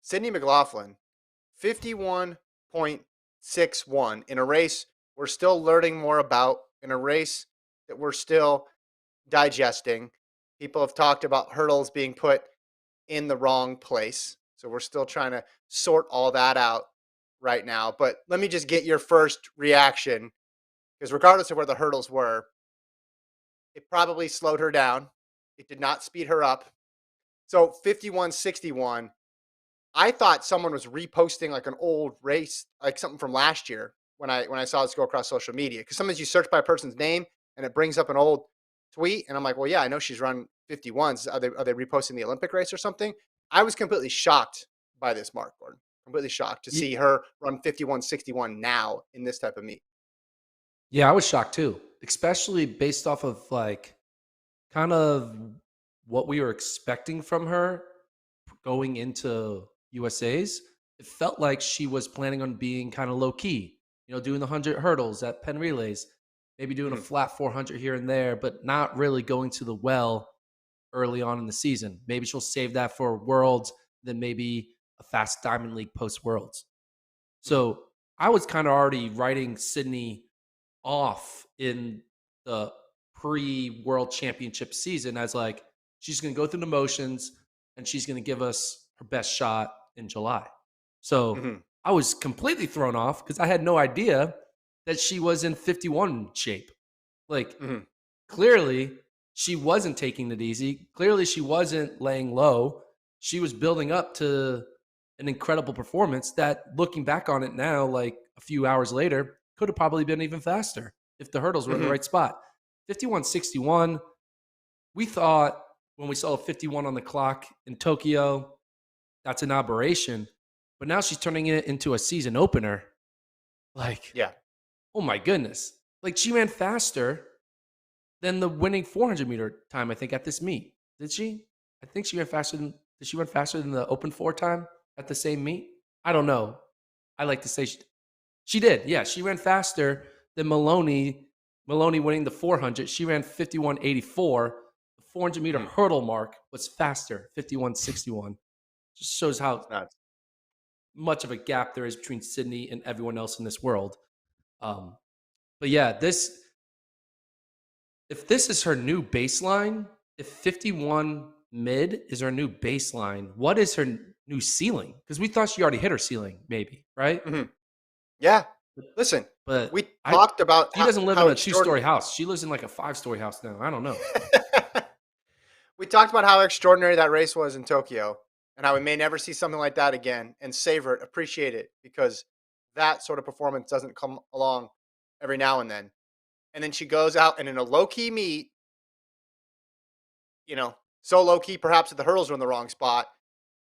Sydney McLaughlin, 51.61 in a race we're still learning more about, in a race that we're still digesting. People have talked about hurdles being put in the wrong place. So we're still trying to sort all that out right now. But let me just get your first reaction because regardless of where the hurdles were, it probably slowed her down. It did not speed her up. So 51.61, I thought someone was reposting like an old race, like something from last year when I saw this go across social media. Because sometimes you search by a person's name and it brings up an old tweet, and I'm like, well, yeah, I know she's run 51s. Are they reposting the Olympic race or something? I was completely shocked by this mark, Gordon. Completely shocked to see her run 51.61 now in this type of meet. Yeah, I was shocked too, especially based off of like kind of what we were expecting from her going into USA's. It felt like she was planning on being kind of low key, doing the 100 hurdles at Penn Relays, maybe doing a Mhm. flat 400 here and there, but not really going to the well early on in the season. Maybe she'll save that for Worlds, then maybe a fast Diamond League post Worlds. Mhm. So I was kind of already writing Sydney off in the pre World Championship season as like she's going to go through the motions and she's going to give us her best shot in July. So Mhm. I was completely thrown off because I had no idea that she was in 51 shape. Like Mhm. clearly she wasn't taking it easy. Clearly she wasn't laying low. She was building up to an incredible performance that looking back on it now, like a few hours later, could have probably been even faster if the hurdles were in the Mhm. right spot. 51.61, we thought when we saw a 51 on the clock in Tokyo, that's an aberration. But now she's turning it into a season opener. Like, Yeah. oh my goodness. Like she ran faster than the winning 400-meter time, I think, at this meet. Did she? I think she ran faster than. Did she run faster than the open four time at the same meet? I don't know. I like to say she did. Yeah, she ran faster than Maloney. Maloney winning the 400. She ran 51.84. The 400-meter Mhm. hurdle mark was faster, 51.61. Just shows how It's nuts. much of a gap there is between Sydney and everyone else in this world. Um, but yeah, this if this is her new baseline, if 51 mid is her new baseline, what is her new ceiling? Because we thought she already hit her ceiling, maybe, right? Mhm. Yeah. Listen, But we I talked about she how doesn't live how in a two-story extraordinary. house. She lives in like a five-story house now. I don't know. We talked about how extraordinary that race was in Tokyo and how we may never see something like that again and savor it, appreciate it because that sort of performance doesn't come along every now and then. And then she goes out and in a low key meet, so low key perhaps that the hurdles are in the wrong spot,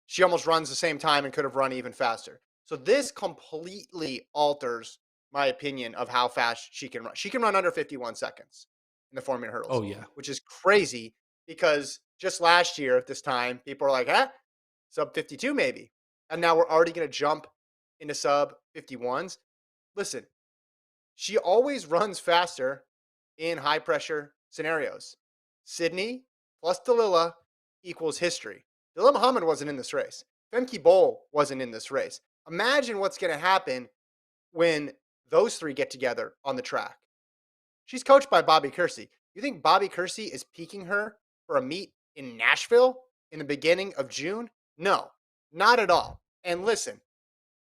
she almost runs the same time and could have run even faster. So this completely alters my opinion of how fast she can run. She can run under 51 seconds in the 4 minute Oh hurdles, yeah. which is crazy because just last year at this time, people are like, sub 52 maybe. And now we're already going to jump into sub 51s. Listen, she always runs faster in high pressure scenarios. Sydney plus Dalila equals history. Dalila Muhammad wasn't in this race. Femke Bol wasn't in this race. Imagine what's going to happen when those three get together on the track. She's coached by Bobby Kersey. You think Bobby Kersey is peaking her for a meet in Nashville in the beginning of June? No, not at all. And listen,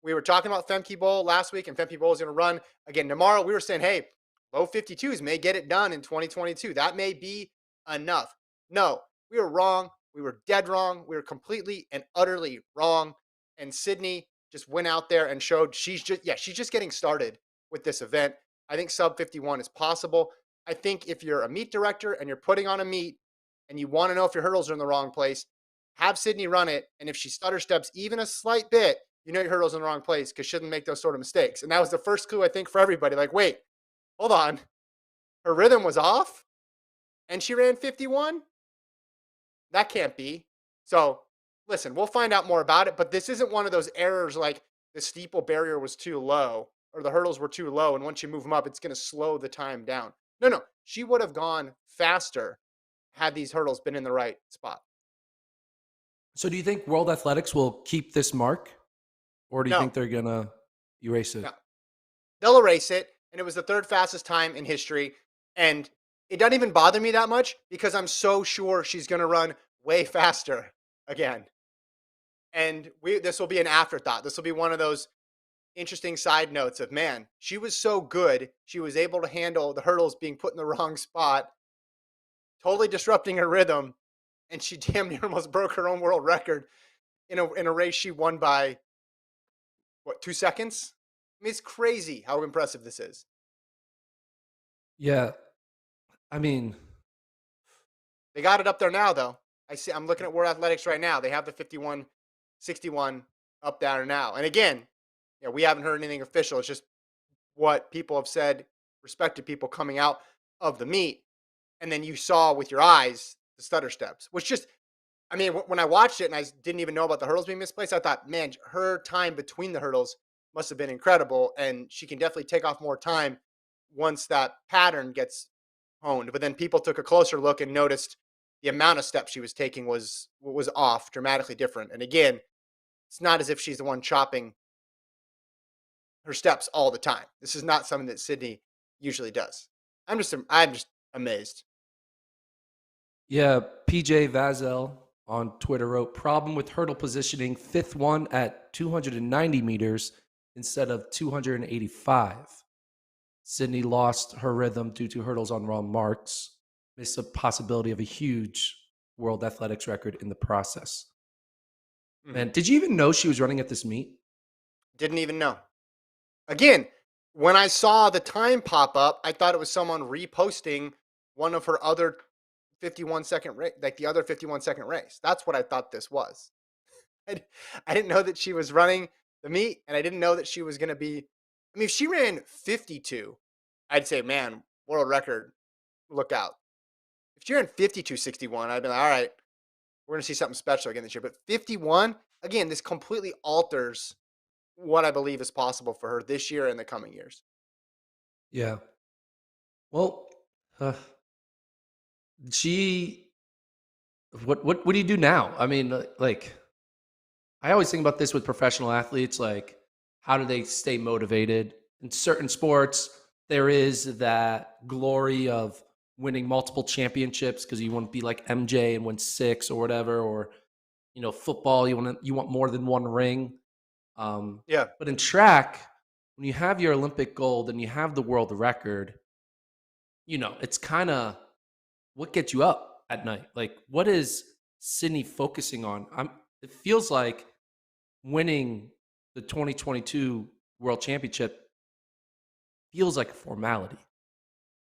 we were talking about Femke Bowl last week, and Femke Bowl is going to run again tomorrow. We were saying, hey, low 52s may get it done in 2022. That may be enough. No, we were wrong. We were dead wrong. We were completely and utterly wrong. And Sydney just went out there and showed she's just getting started with this event. I think sub 51 is possible. I think if you're a meet director and you're putting on a meet and you want to know if your hurdles are in the wrong place, have Sydney run it. And if she stutter steps even a slight bit, your hurdle's in the wrong place because she shouldn't make those sort of mistakes. And that was the first clue, I think, for everybody. Like, wait, hold on. Her rhythm was off and she ran 51? That can't be. So, listen, we'll find out more about it, but this isn't one of those errors like the steeple barrier was too low or the hurdles were too low. And once you move them up, it's going to slow the time down. No, no. She would have gone faster had these hurdles been in the right spot. So do you think World Athletics will keep this mark, or do you No, think they're gonna erase it? no. They'll erase it. And it was the third fastest time in history. And it doesn't even bother me that much because I'm so sure she's going to run way faster again. And this will be an afterthought. This will be one of those interesting side notes of, man, she was so good. She was able to handle the hurdles being put in the wrong spot, totally disrupting her rhythm. And she damn near almost broke her own world record in a race she won by, what, 2 seconds? I mean, it's crazy how impressive this is. Yeah, I mean, They got it up there now, though. I'm looking at World Athletics right now. They have the 51-61 up there now. And again, we haven't heard anything official. It's just what people have said, respected people coming out of the meet. And then you saw with your eyes the stutter steps, which just, I mean, when I watched it and I didn't even know about the hurdles being misplaced, I thought, man, her time between the hurdles must have been incredible. And she can definitely take off more time once that pattern gets honed. But then people took a closer look and noticed the amount of steps she was taking was off, dramatically different. And again, it's not as if she's the one chopping her steps all the time. This is not something that Sydney usually does. I'm just amazed. yeah, PJ Vazel on Twitter wrote, problem with hurdle positioning, fifth one at 290 meters instead of 285. Sydney lost her rhythm due to hurdles on wrong marks, missed a possibility of a huge world athletics record in the process. Mhm. Man, did you even know she was running at this meet? Didn't even know. Again, when I saw the time pop up, I thought it was someone reposting one of her other 51-second race, like the other 51-second race. That's what I thought this was. I, I didn't know that she was running the meet, and I didn't know that she was going to be. I mean, if she ran 52, I'd say, man, world record, look out. If she ran 52:61, I'd be like, all right, we're going to see something special again this year. But 51, again, this completely alters what I believe is possible for her this year and the coming years. Yeah. Well, uh, she. What do you do now? I mean, like I always think about this with professional athletes, like how do they stay motivated? In certain sports, there is that glory of winning multiple championships because you want to be like MJ and win six or whatever, or football, you want more than one ring. Um, Yeah. but in track, when you have your Olympic gold and you have the world record, it's kind of what gets you up at night. Like, what is Sydney focusing on? It feels like winning the 2022 World Championship feels like a formality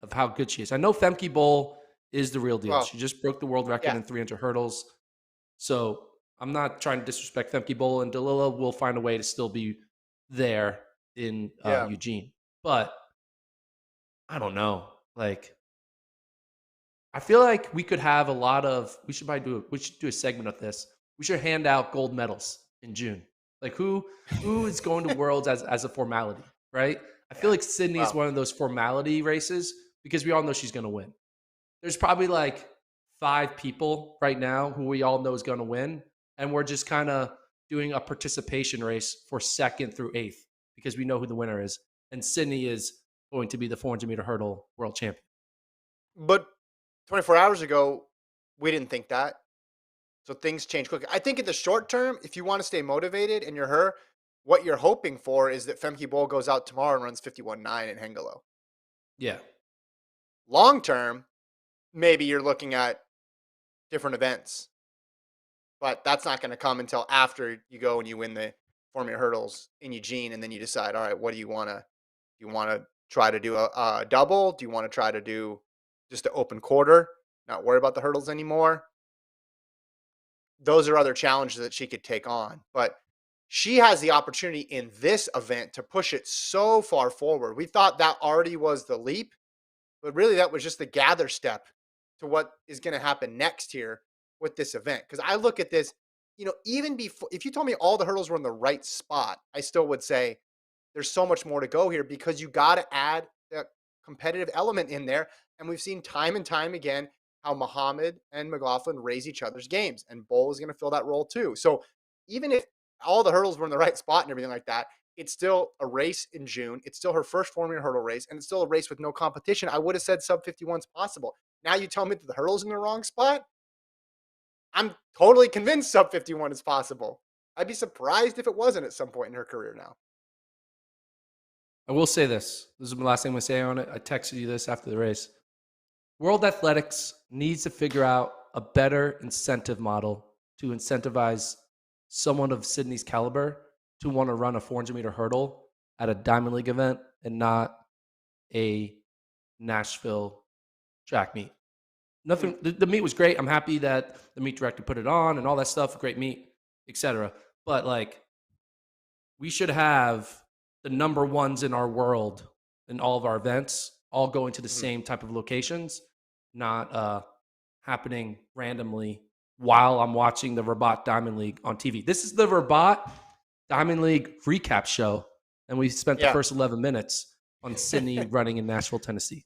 of how good she is. I know Femke Bowl is the real deal. Well, She just broke the world record yeah. in 300 hurdles. So I'm not trying to disrespect Femke Bowl, and Dalila will find a way to still be there in Yeah. Eugene. But I don't know. Like, I feel like we could have a lot of. We should do a segment of this. We should hand out gold medals in June. Like who is going to Worlds as a formality, right? I feel Yeah. like Sydney is Well, one of those formality races because we all know she's going to win. There's probably like 5 people right now who we all know is going to win, and we're just kind of doing a participation race for second through eighth because we know who the winner is, and Sydney is going to be the 400-meter hurdle world champion. but 24 hours ago, we didn't think that. So things change quickly. I think in the short term, if you want to stay motivated and you're her, what you're hoping for is that Femke Bowl goes out tomorrow and runs 51.9 in Hengelo. Yeah, Long term, maybe you're looking at different events, but that's not going to come until after you go and you win the 400 hurdles in Eugene, and then you decide, all right, what do you want to? Do you want to try to do a double? Do you want to try to do just an open quarter? Not worry about the hurdles anymore. Those are other challenges that she could take on. But she has the opportunity in this event to push it so far forward. We thought that already was the leap, but really that was just the gather step to what is going to happen next here with this event. Because I look at this, even before, if you told me all the hurdles were in the right spot, I still would say there's so much more to go here because you got to add that competitive element in there. And we've seen time and time again how Muhammad and McLaughlin raise each other's games, and Bull is going to fill that role too. So even if all the hurdles were in the right spot and everything like that, it's still a race in June. It's still her first 4 meter hurdle race, and it's still a race with no competition. I would have said sub 51 is possible. Now you tell me that the hurdle's in the wrong spot. I'm totally convinced sub 51 is possible. I'd be surprised if it wasn't at some point in her career now. I will say this. This is the last thing I'm going to say on it. I texted you this after the race. World Athletics needs to figure out a better incentive model to incentivize someone of Sydney's caliber to want to run a 400-meter hurdle at a Diamond League event and not a Nashville track meet. Nothing. The meet was great. I'm happy that the meet director put it on and all that stuff. Great meet, etc. But like, we should have the number ones in our world in all of our events all going to the same type of locations, not happening randomly while I'm watching the Rabat Diamond League on TV. This is the Rabat Diamond League recap show, and we spent the first 11 minutes on Sydney running in Nashville, Tennessee.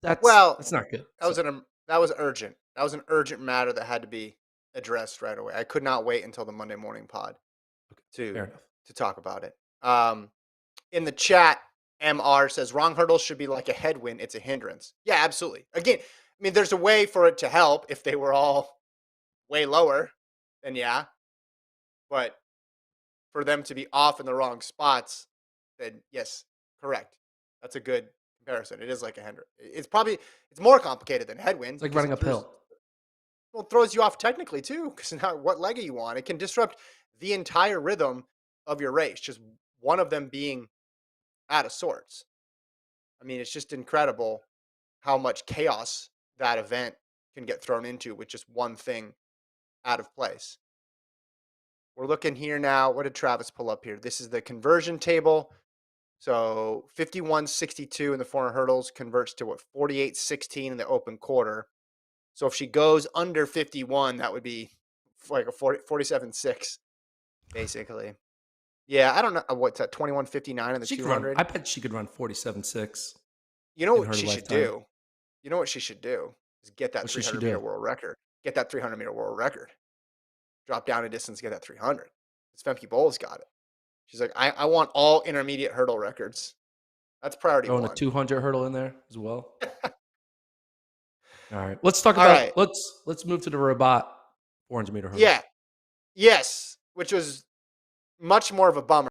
That's not good. That was urgent. That was an urgent matter that had to be addressed right away. I could not wait until the Monday morning pod to talk about it. In the chat, MR says wrong hurdles should be like a headwind. It's a hindrance. Yeah, absolutely. Again, I mean, there's a way for it to help if they were all way lower, then yeah. But for them to be off in the wrong spots, then yes, correct. That's a good comparison. It is like a hindrance. It's more complicated than headwind. It's like running uphill. Well, it throws you off technically too, because now what leg are you on? It can disrupt the entire rhythm of your race. Just one of them being out of sorts. I mean, it's just incredible how much chaos that event can get thrown into with just one thing out of place. We're looking here now. What did Travis pull up here? This is the conversion table. So 51.62 in the 400 hurdles converts to what, 48.16 in the open quarter. So if she goes under 51, that would be like a 47.6, basically. Yeah, I don't know what's that, 21.59 in the 200. I bet she could run 47.6. You know what she should do? You know what she should do is get that 300 meter world record. Get that 300 meter world record. Drop down a distance, get that 300. Femke Bowles got it. She's like, I want all intermediate hurdle records. That's priority one. A 200 hurdle in there as well. All right, let's talk about. Let's move to the Rabat 400 meter hurdle. Yeah, yes, which was much more of a bummer.